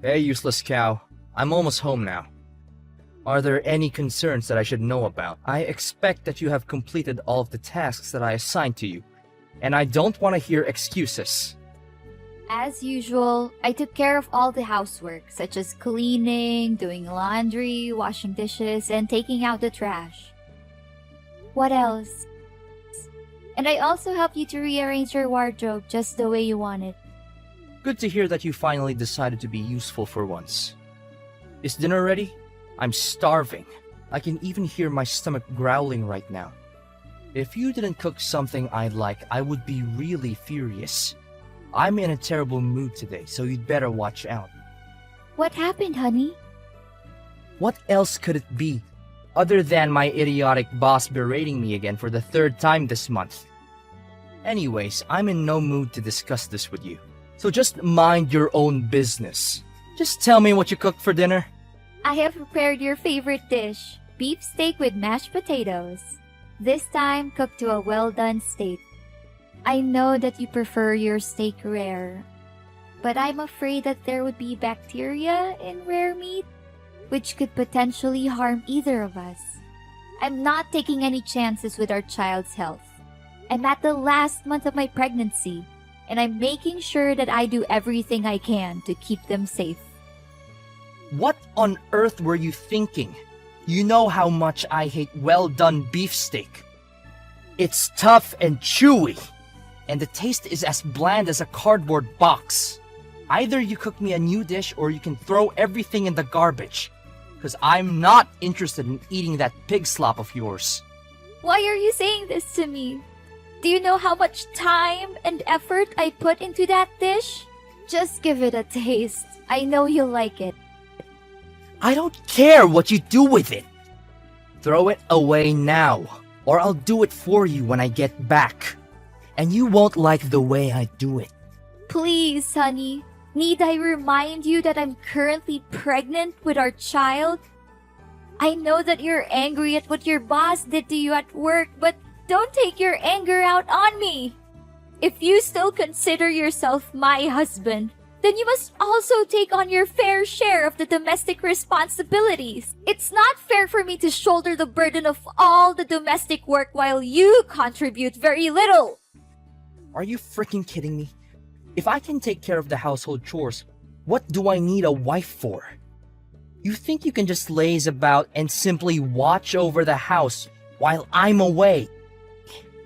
Hey, useless cow. I'm almost home now. Are there any concerns that I should know about? I expect that you have completed all of the tasks that I assigned to you, and I don't want to hear excuses. As usual, I took care of all the housework, such as cleaning, doing laundry, washing dishes, and taking out the trash. What else? And I also helped you to rearrange your wardrobe just the way you want it. Good to hear that you finally decided to be useful for once. Is dinner ready? I'm starving. I can even hear my stomach growling right now. If you didn't cook something I like, I would be really furious. I'm in a terrible mood today, so you'd better watch out. What happened, honey? What else could it be, other than my idiotic boss berating me again for the third time this month? Anyways, I'm in no mood to discuss this with you. So just mind your own business. Just tell me what you cooked for dinner. I have prepared your favorite dish, beef steak with mashed potatoes. This time, cooked to a well-done state. I know that you prefer your steak rare, but I'm afraid that there would be bacteria in rare meat, which could potentially harm either of us. I'm not taking any chances with our child's health. I'm at the last month of my pregnancy, and I'm making sure that I do everything I can to keep them safe. What on earth were you thinking? You know how much I hate well-done beefsteak. It's tough and chewy, and the taste is as bland as a cardboard box. Either you cook me a new dish or you can throw everything in the garbage, because I'm not interested in eating that pig slop of yours. Why are you saying this to me? Do you know how much time and effort I put into that dish? Just give it a taste. I know you'll like it. I don't care what you do with it. Throw it away now, or I'll do it for you when I get back. And you won't like the way I do it. Please, honey. Need I remind you that I'm currently pregnant with our child? I know that you're angry at what your boss did to you at work, but don't take your anger out on me. If you still consider yourself my husband, then you must also take on your fair share of the domestic responsibilities. It's not fair for me to shoulder the burden of all the domestic work while you contribute very little. Are you freaking kidding me? If I can take care of the household chores, what do I need a wife for? You think you can just laze about and simply watch over the house while I'm away?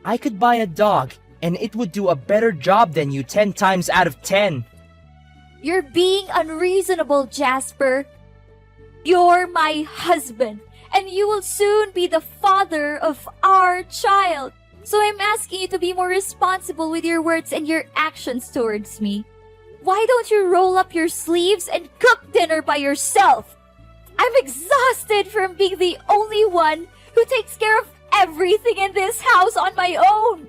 I could buy a dog and it would do a better job than you 10 times out of 10. You're being unreasonable, Jasper. You're my husband, and you will soon be the father of our child. So I'm asking you to be more responsible with your words and your actions towards me. Why don't you roll up your sleeves and cook dinner by yourself? I'm exhausted from being the only one who takes care of everything in this house on my own.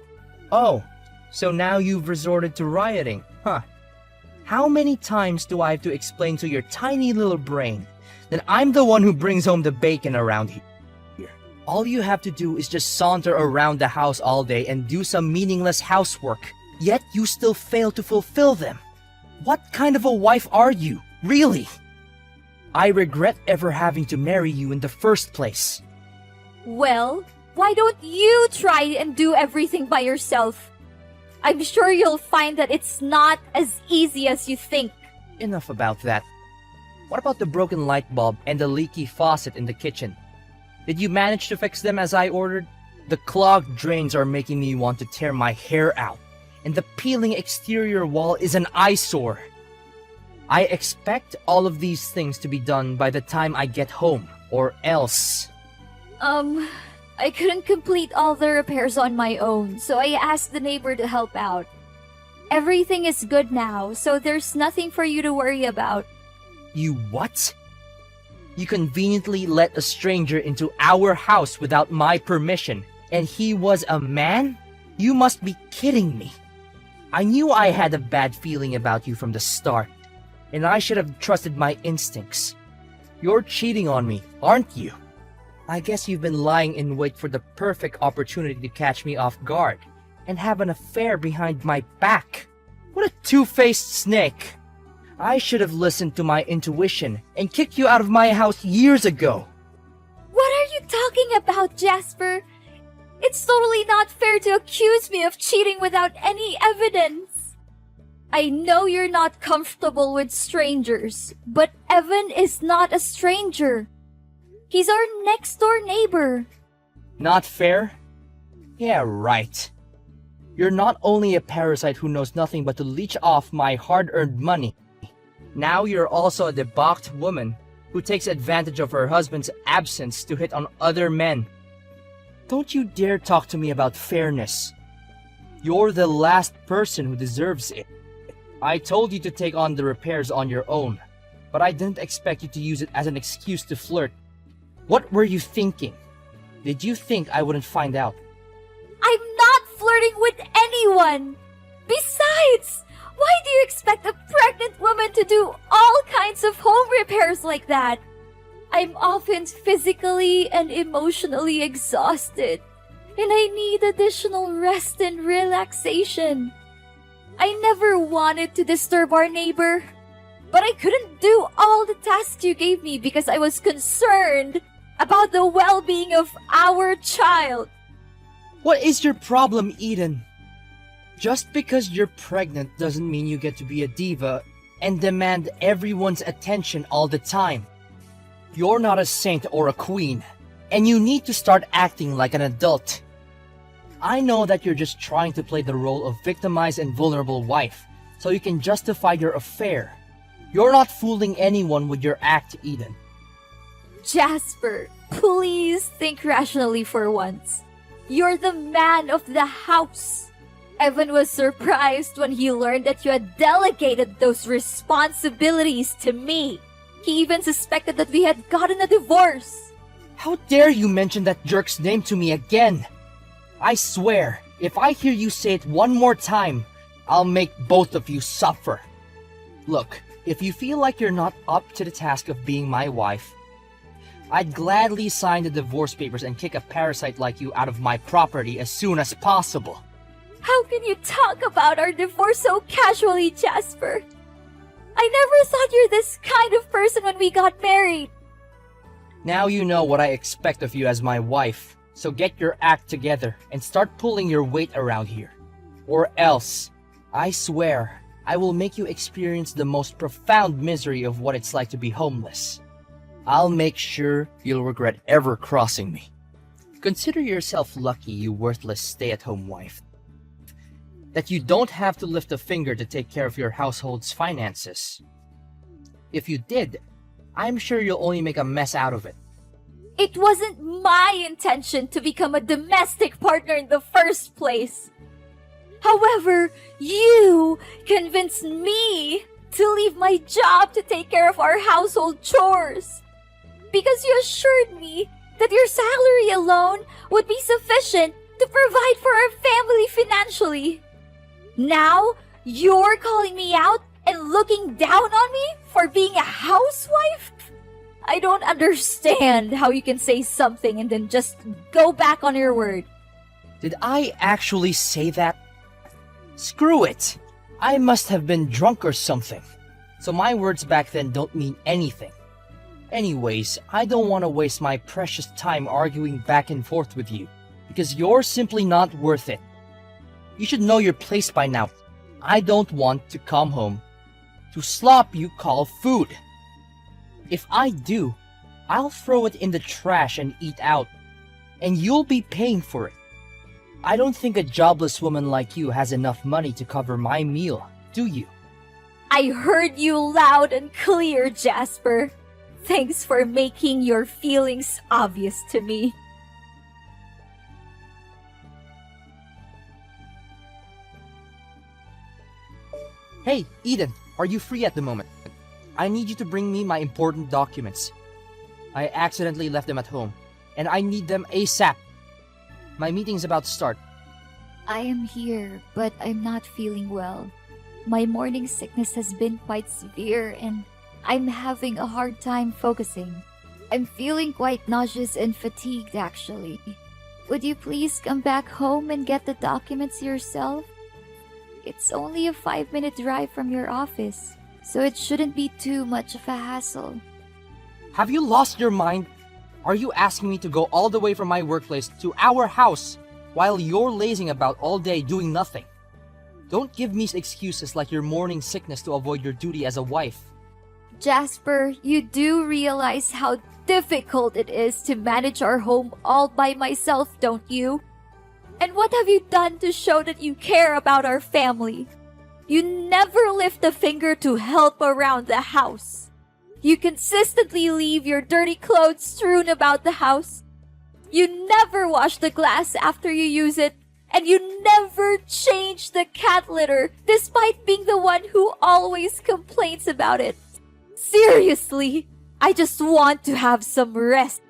Oh, so now you've resorted to rioting, huh? How many times do I have to explain to your tiny little brain that I'm the one who brings home the bacon around here? All you have to do is just saunter around the house all day and do some meaningless housework, yet you still fail to fulfill them. What kind of a wife are you, really? I regret ever having to marry you in the first place. Well, why don't you try and do everything by yourself? I'm sure you'll find that it's not as easy as you think. Enough about that. What about the broken light bulb and the leaky faucet in the kitchen? Did you manage to fix them as I ordered? The clogged drains are making me want to tear my hair out, and the peeling exterior wall is an eyesore. I expect all of these things to be done by the time I get home, or else. I couldn't complete all the repairs on my own, so I asked the neighbor to help out. Everything is good now, so there's nothing for you to worry about. You what? You conveniently let a stranger into our house without my permission, and he was a man? You must be kidding me. I knew I had a bad feeling about you from the start, and I should have trusted my instincts. You're cheating on me, aren't you? I guess you've been lying in wait for the perfect opportunity to catch me off guard and have an affair behind my back. What a two-faced snake. I should have listened to my intuition and kicked you out of my house years ago. What are you talking about, Jasper? It's totally not fair to accuse me of cheating without any evidence. I know you're not comfortable with strangers, but Evan is not a stranger. He's our next door neighbor. Not fair? Yeah, right. You're not only a parasite who knows nothing but to leech off my hard-earned money. Now you're also a debauched woman who takes advantage of her husband's absence to hit on other men. Don't you dare talk to me about fairness. You're the last person who deserves it. I told you to take on the repairs on your own, but I didn't expect you to use it as an excuse to flirt. What were you thinking? Did you think I wouldn't find out? I'm not flirting with anyone. Besides, why do you expect a pregnant woman to do all kinds of home repairs like that? I'm often physically and emotionally exhausted, and I need additional rest and relaxation. I never wanted to disturb our neighbor, but I couldn't do all the tasks you gave me because I was concerned about the well-being of our child. What is your problem, Eden? Just because you're pregnant doesn't mean you get to be a diva and demand everyone's attention all the time. You're not a saint or a queen, and you need to start acting like an adult. I know that you're just trying to play the role of victimized and vulnerable wife, so you can justify your affair. You're not fooling anyone with your act, Eden. Jasper, please think rationally for once. You're the man of the house. Evan was surprised when he learned that you had delegated those responsibilities to me. He even suspected that we had gotten a divorce. How dare you mention that jerk's name to me again? I swear, if I hear you say it one more time, I'll make both of you suffer. Look, if you feel like you're not up to the task of being my wife, I'd gladly sign the divorce papers and kick a parasite like you out of my property as soon as possible. How can you talk about our divorce so casually, Jasper? I never thought you're this kind of person when we got married. Now you know what I expect of you as my wife, so get your act together and start pulling your weight around here. Or else, I swear, I will make you experience the most profound misery of what it's like to be homeless. I'll make sure you'll regret ever crossing me. Consider yourself lucky, you worthless stay-at-home wife, that you don't have to lift a finger to take care of your household's finances. If you did, I'm sure you'll only make a mess out of it. It wasn't my intention to become a domestic partner in the first place. However, you convinced me to leave my job to take care of our household chores. Because you assured me that your salary alone would be sufficient to provide for our family financially. Now, you're calling me out and looking down on me for being a housewife? I don't understand how you can say something and then just go back on your word. Did I actually say that? Screw it! I must have been drunk or something. So my words back then don't mean anything. Anyways, I don't want to waste my precious time arguing back and forth with you, because you're simply not worth it. You should know your place by now. I don't want to come home to slop you call food. If I do, I'll throw it in the trash and eat out, and you'll be paying for it. I don't think a jobless woman like you has enough money to cover my meal, do you? I heard you loud and clear, Jasper. Thanks for making your feelings obvious to me. Hey, Eden, are you free at the moment? I need you to bring me my important documents. I accidentally left them at home, and I need them ASAP. My meeting's about to start. I am here, but I'm not feeling well. My morning sickness has been quite severe and I'm having a hard time focusing. I'm feeling quite nauseous and fatigued, actually. Would you please come back home and get the documents yourself? It's only a 5-minute drive from your office, so it shouldn't be too much of a hassle. Have you lost your mind? Are you asking me to go all the way from my workplace to our house while you're lazing about all day doing nothing? Don't give me excuses like your morning sickness to avoid your duty as a wife. Jasper, you do realize how difficult it is to manage our home all by myself, don't you? And what have you done to show that you care about our family? You never lift a finger to help around the house. You consistently leave your dirty clothes strewn about the house. You never wash the glass after you use it. And you never change the cat litter despite being the one who always complains about it. Seriously, I just want to have some rest.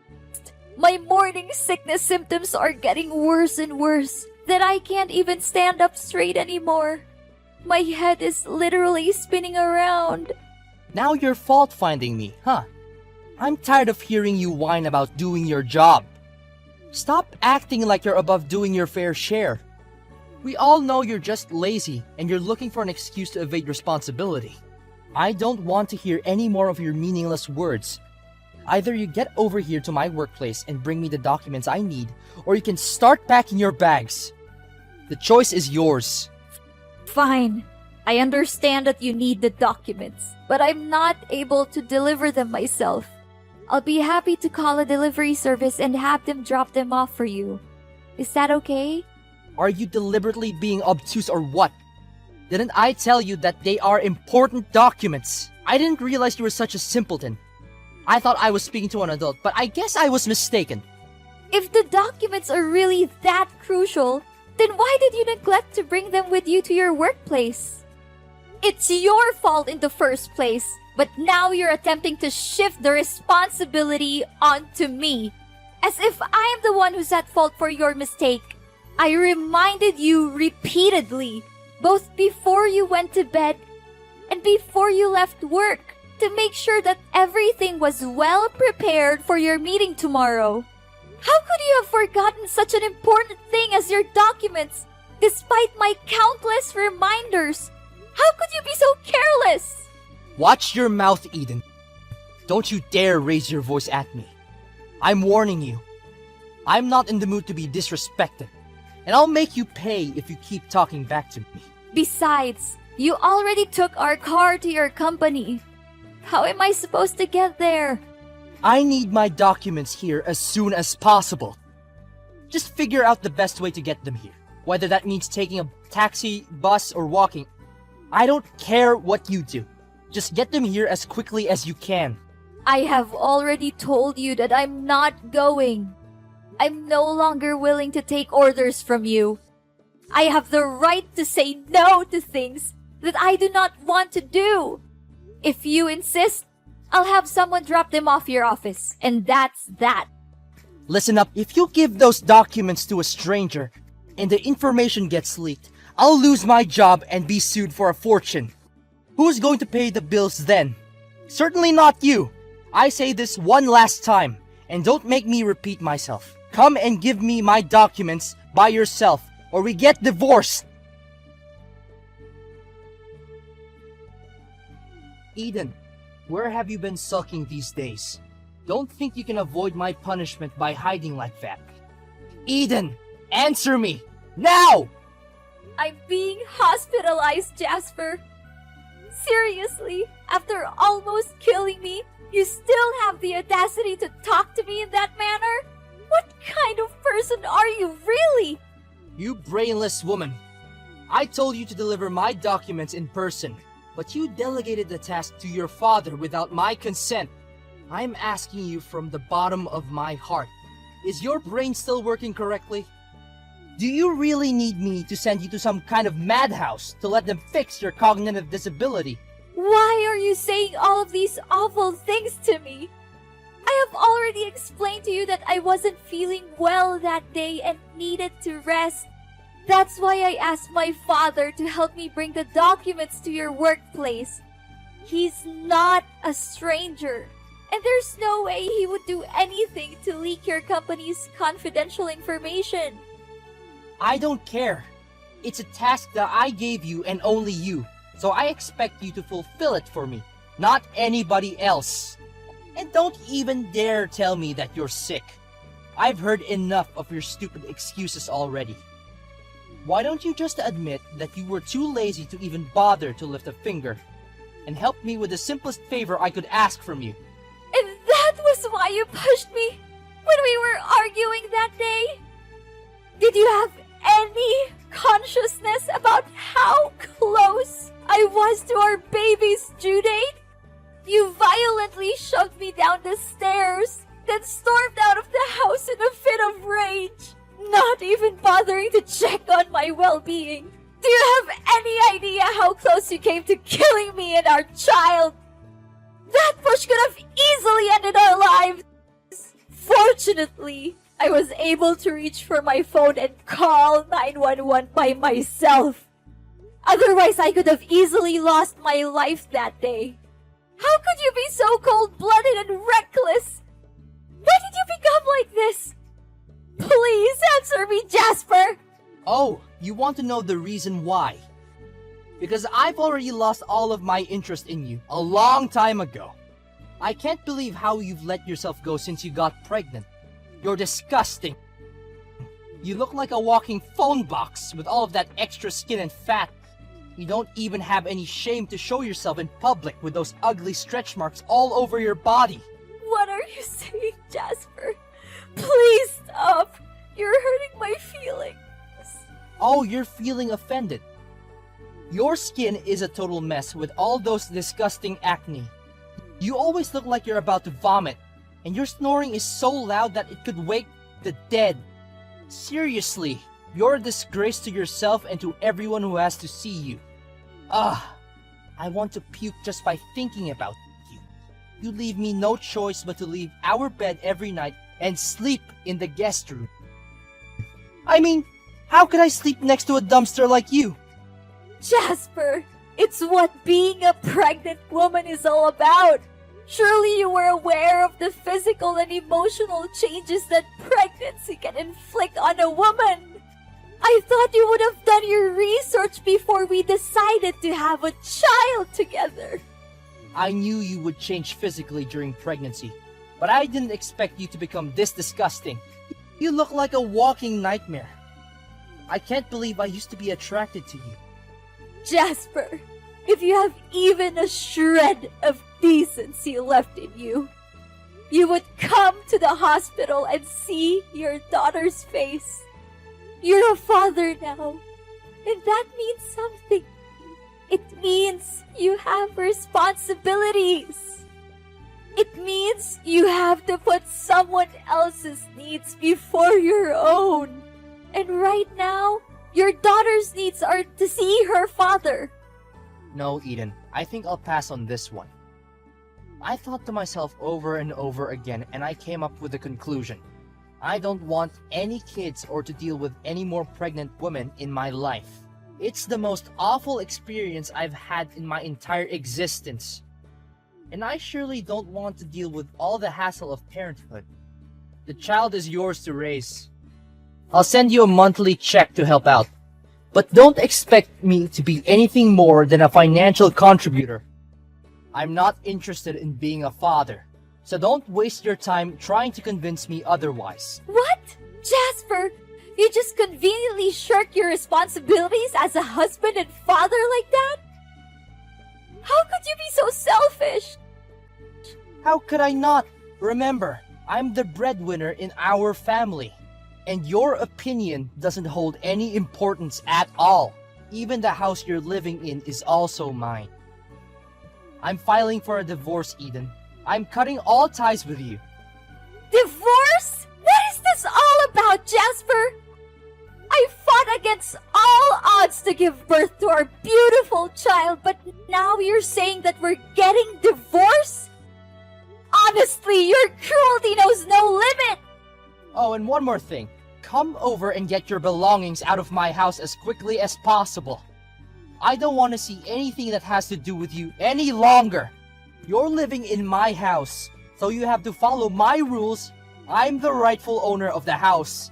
My morning sickness symptoms are getting worse and worse that I can't even stand up straight anymore. My head is literally spinning around. Now you're fault-finding me, huh? I'm tired of hearing you whine about doing your job. Stop acting like you're above doing your fair share. We all know you're just lazy and you're looking for an excuse to evade responsibility. I don't want to hear any more of your meaningless words. Either you get over here to my workplace and bring me the documents I need, or you can start packing your bags. The choice is yours. Fine. I understand that you need the documents, but I'm not able to deliver them myself. I'll be happy to call a delivery service and have them drop them off for you. Is that okay? Are you deliberately being obtuse or what? Didn't I tell you that they are important documents? I didn't realize you were such a simpleton. I thought I was speaking to an adult, but I guess I was mistaken. If the documents are really that crucial, then why did you neglect to bring them with you to your workplace? It's your fault in the first place, but now you're attempting to shift the responsibility onto me, as if I am the one who's at fault for your mistake. I reminded you repeatedly, both before you went to bed and before you left work, to make sure that everything was well prepared for your meeting tomorrow. How could you have forgotten such an important thing as your documents, despite my countless reminders? How could you be so careless? Watch your mouth, Eden. Don't you dare raise your voice at me. I'm warning you. I'm not in the mood to be disrespected, and I'll make you pay if you keep talking back to me. Besides, you already took our car to your company. How am I supposed to get there? I need my documents here as soon as possible. Just figure out the best way to get them here. Whether that means taking a taxi, bus, or walking. I don't care what you do. Just get them here as quickly as you can. I have already told you that I'm not going. I'm no longer willing to take orders from you. I have the right to say no to things that I do not want to do. If you insist, I'll have someone drop them off your office, and that's that. Listen up, if you give those documents to a stranger and the information gets leaked, I'll lose my job and be sued for a fortune. Who's going to pay the bills then? Certainly not you. I say this one last time, and don't make me repeat myself. Come and give me my documents by yourself, or we get divorced. Eden, where have you been sulking these days? Don't think you can avoid my punishment by hiding like that. Eden, answer me! Now! I'm being hospitalized, Jasper. Seriously, after almost killing me, you still have the audacity to talk to me in that manner? What kind of person are you really? You brainless woman. I told you to deliver my documents in person, but you delegated the task to your father without my consent. I'm asking you from the bottom of my heart. Is your brain still working correctly? Do you really need me to send you to some kind of madhouse to let them fix your cognitive disability? Why are you saying all of these awful things to me? I have already explained to you that I wasn't feeling well that day and needed to rest. That's why I asked my father to help me bring the documents to your workplace. He's not a stranger, and there's no way he would do anything to leak your company's confidential information. I don't care. It's a task that I gave you and only you. So I expect you to fulfill it for me, not anybody else. And don't even dare tell me that you're sick. I've heard enough of your stupid excuses already. Why don't you just admit that you were too lazy to even bother to lift a finger and help me with the simplest favor I could ask from you? And that was why you pushed me when we were arguing that day? Did you have any consciousness about how close I was to our baby's due date? You violently shoved me down the stairs, then stormed out of the house in a fit of rage, not even bothering to check on my well-being. Do you have any idea how close you came to killing me and our child? That push could have easily ended our lives. Fortunately, I was able to reach for my phone and call 911 by myself. Otherwise, I could have easily lost my life that day. How could you be so cold-blooded and reckless? Why did you become like this? Please answer me, Jasper! Oh, you want to know the reason why? Because I've already lost all of my interest in you a long time ago. I can't believe how you've let yourself go since you got pregnant. You're disgusting. You look like a walking phone box with all of that extra skin and fat. You don't even have any shame to show yourself in public with those ugly stretch marks all over your body. What are you saying, Jasper? Please stop. You're hurting my feelings. Oh, you're feeling offended. Your skin is a total mess with all those disgusting acne. You always look like you're about to vomit, and your snoring is so loud that it could wake the dead. Seriously, you're a disgrace to yourself and to everyone who has to see you. I want to puke just by thinking about you. You leave me no choice but to leave our bed every night and sleep in the guest room. I mean, how could I sleep next to a dumpster like you? Jasper, it's what being a pregnant woman is all about. Surely you were aware of the physical and emotional changes that pregnancy can inflict on a woman. I thought you would have done your research before we decided to have a child together. I knew you would change physically during pregnancy, but I didn't expect you to become this disgusting. You look like a walking nightmare. I can't believe I used to be attracted to you. Jasper, if you have even a shred of decency left in you, you would come to the hospital and see your daughter's face. You're a father now, and that means something. It means you have responsibilities. It means you have to put someone else's needs before your own. And right now, your daughter's needs are to see her father. No, Eden, I think I'll pass on this one. I thought to myself over and over again, and I came up with a conclusion. I don't want any kids or to deal with any more pregnant women in my life. It's the most awful experience I've had in my entire existence. And I surely don't want to deal with all the hassle of parenthood. The child is yours to raise. I'll send you a monthly check to help out. But don't expect me to be anything more than a financial contributor. I'm not interested in being a father. So don't waste your time trying to convince me otherwise. What? Jasper, you just conveniently shirk your responsibilities as a husband and father like that? How could you be so selfish? How could I not? Remember, I'm the breadwinner in our family. And your opinion doesn't hold any importance at all. Even the house you're living in is also mine. I'm filing for a divorce, Eden. I'm cutting all ties with you. Divorce? What is this all about, Jasper? I fought against all odds to give birth to our beautiful child, but now you're saying that we're getting divorced? Honestly, your cruelty knows no limit! Oh, and one more thing. Come over and get your belongings out of my house as quickly as possible. I don't want to see anything that has to do with you any longer. You're living in my house, so you have to follow my rules. I'm the rightful owner of the house.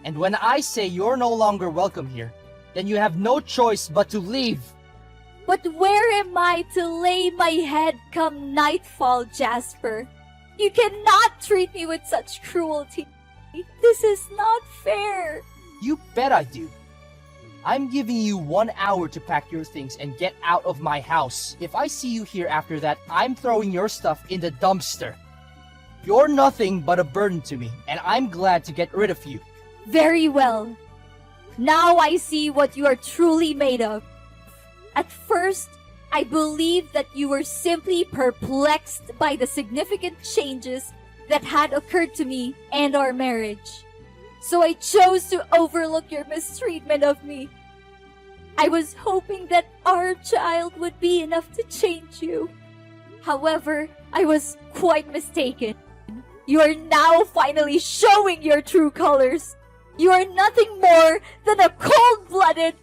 And when I say you're no longer welcome here, then you have no choice but to leave. But where am I to lay my head come nightfall, Jasper? You cannot treat me with such cruelty. This is not fair. You bet I do. I'm giving you 1 hour to pack your things and get out of my house. If I see you here after that, I'm throwing your stuff in the dumpster. You're nothing but a burden to me, and I'm glad to get rid of you. Very well. Now I see what you are truly made of. At first, I believed that you were simply perplexed by the significant changes that had occurred to me and our marriage. So I chose to overlook your mistreatment of me. I was hoping that our child would be enough to change you. However, I was quite mistaken. You are now finally showing your true colors. You are nothing more than a cold-blooded,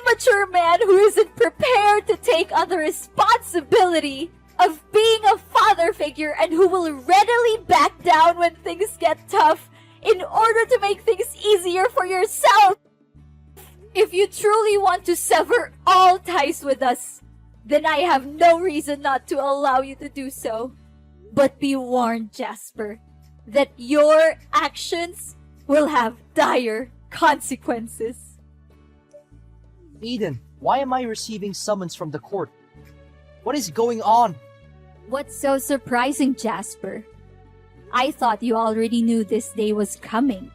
immature man who isn't prepared to take on the responsibility of being a father figure and who will readily back down when things get tough in order to make things easier for yourself. If you truly want to sever all ties with us, then I have no reason not to allow you to do so. But be warned, Jasper, that your actions will have dire consequences. Eden, why am I receiving summons from the court? What is going on? What's so surprising, Jasper? I thought you already knew this day was coming.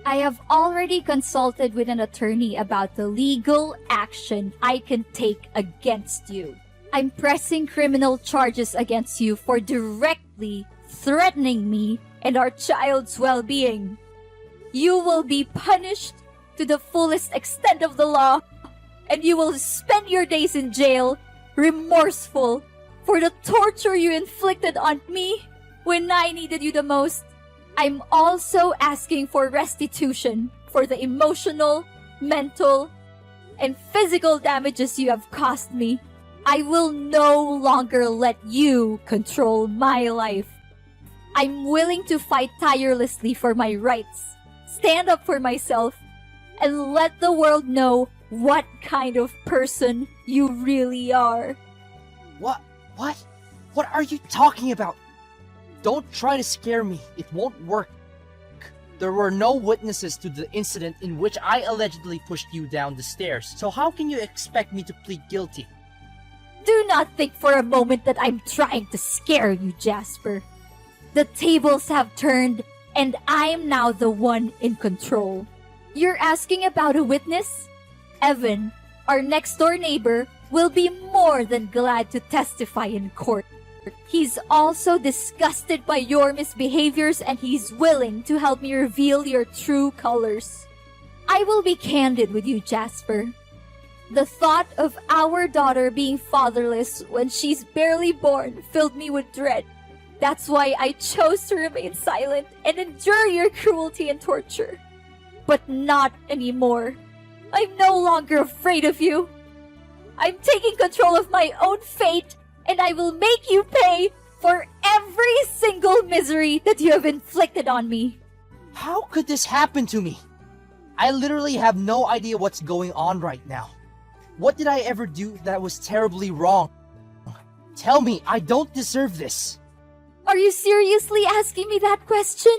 I have already consulted with an attorney about the legal action I can take against you. I'm pressing criminal charges against you for directly threatening me and our child's well-being. You will be punished to the fullest extent of the law, and you will spend your days in jail, remorseful for the torture you inflicted on me when I needed you the most. I'm also asking for restitution for the emotional, mental, and physical damages you have caused me. I will no longer let you control my life. I'm willing to fight tirelessly for my rights, stand up for myself, and let the world know what kind of person you really are. What? What are you talking about? Don't try to scare me. It won't work. There were no witnesses to the incident in which I allegedly pushed you down the stairs. So how can you expect me to plead guilty? Do not think for a moment that I'm trying to scare you, Jasper. The tables have turned, and I am now the one in control. You're asking about a witness? Evan, our next-door neighbor, will be more than glad to testify in court. He's also disgusted by your misbehaviors, and he's willing to help me reveal your true colors. I will be candid with you, Jasper. The thought of our daughter being fatherless when she's barely born filled me with dread. That's why I chose to remain silent and endure your cruelty and torture. But not anymore. I'm no longer afraid of you. I'm taking control of my own fate, and I will make you pay for every single misery that you have inflicted on me. How could this happen to me? I literally have no idea what's going on right now. What did I ever do that was terribly wrong? Tell me, I don't deserve this. Are you seriously asking me that question?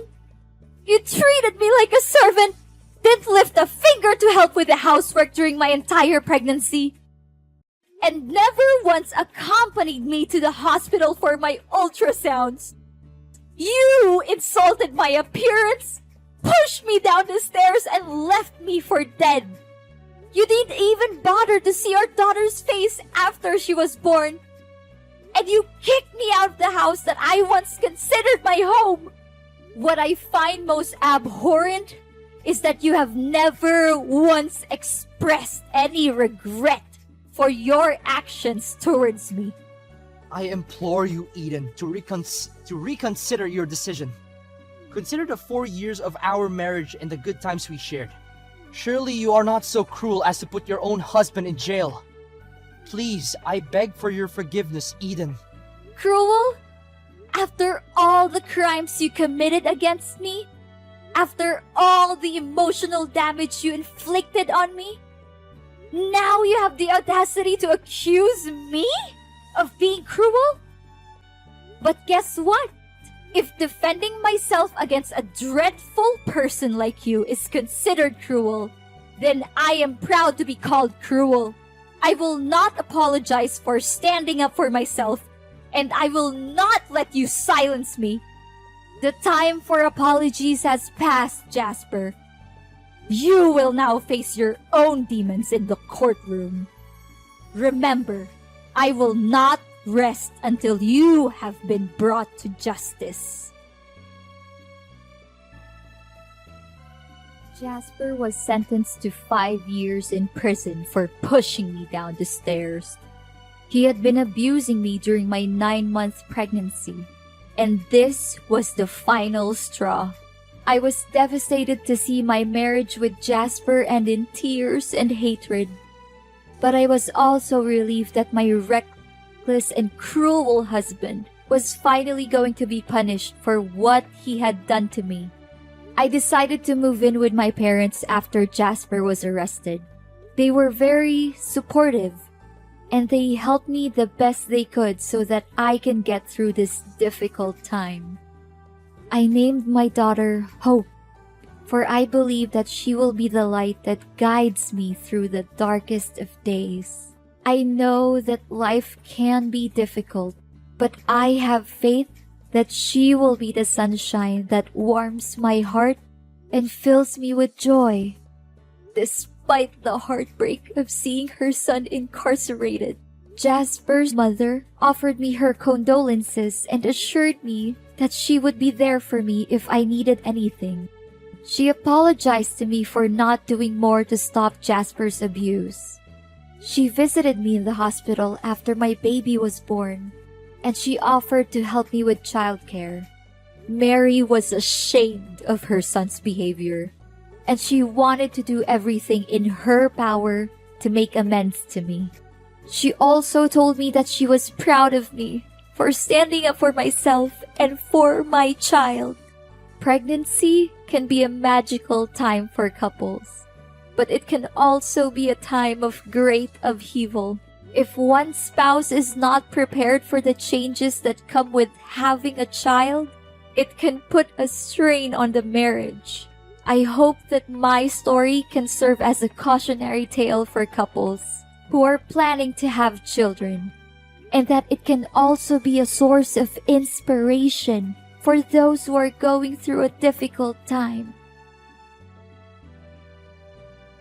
You treated me like a servant, didn't lift a finger to help with the housework during my entire pregnancy, and never once accompanied me to the hospital for my ultrasounds. You insulted my appearance, pushed me down the stairs, and left me for dead. You didn't even bother to see our daughter's face after she was born. And you kicked me out of the house that I once considered my home. What I find most abhorrent is that you have never once expressed any regret for your actions towards me. I implore you, Eden, to reconsider your decision. Consider the 4 years of our marriage and the good times we shared. Surely you are not so cruel as to put your own husband in jail. Please, I beg for your forgiveness, Eden. Cruel? After all the crimes you committed against me? After all the emotional damage you inflicted on me? Now you have the audacity to accuse me of being cruel? But guess what? If defending myself against a dreadful person like you is considered cruel, then I am proud to be called cruel. I will not apologize for standing up for myself, and I will not let you silence me. The time for apologies has passed, Jasper. You will now face your own demons in the courtroom. Remember, I will not rest until you have been brought to justice. Jasper was sentenced to 5 years in prison for pushing me down the stairs. He had been abusing me during my 9-month pregnancy, and this was the final straw. I was devastated to see my marriage with Jasper end in tears and hatred. But I was also relieved that my reckless and cruel husband was finally going to be punished for what he had done to me. I decided to move in with my parents after Jasper was arrested. They were very supportive, and they helped me the best they could so that I can get through this difficult time. I named my daughter Hope, for I believe that she will be the light that guides me through the darkest of days. I know that life can be difficult, but I have faith that she will be the sunshine that warms my heart and fills me with joy. Despite the heartbreak of seeing her son incarcerated, Jasper's mother offered me her condolences and assured me that she would be there for me if I needed anything. She apologized to me for not doing more to stop Jasper's abuse. She visited me in the hospital after my baby was born, and she offered to help me with childcare. Mary was ashamed of her son's behavior, and she wanted to do everything in her power to make amends to me. She also told me that she was proud of me for standing up for myself and for my child. Pregnancy can be a magical time for couples, but it can also be a time of great upheaval. If one spouse is not prepared for the changes that come with having a child, it can put a strain on the marriage. I hope that my story can serve as a cautionary tale for couples who are planning to have children, and that it can also be a source of inspiration for those who are going through a difficult time.